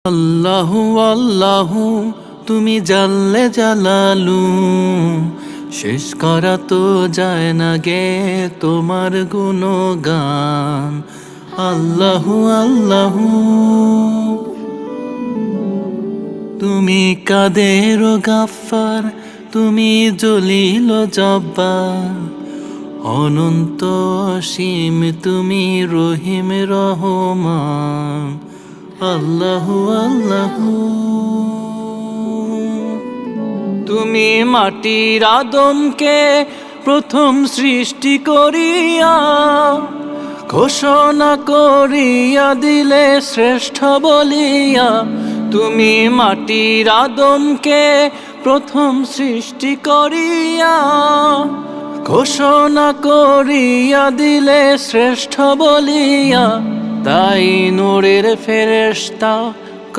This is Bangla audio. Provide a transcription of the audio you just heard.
আল্লাহু আল্লাহু তুমি জাল্লে জালালু, শেষ করা তো যায় না গে তোমার গুণগান। আল্লাহু আল্লাহু তুমি কাদের গাফফার, তুমি জলিল জব্বার, অনন্ত অসীম তুমি রহিম রহমান। আল্লাহু আল্লাহু তুমি মাটির আদমকে প্রথম সৃষ্টি করিয়া ঘোষণা করিয়া দিলে শ্রেষ্ঠ বলিয়া। তুমি মাটির আদমকে প্রথম সৃষ্টি করিয়া ঘোষণা করিয়া দিলে শ্রেষ্ঠ বলিয়া। তাই নূরের ফেরেশতা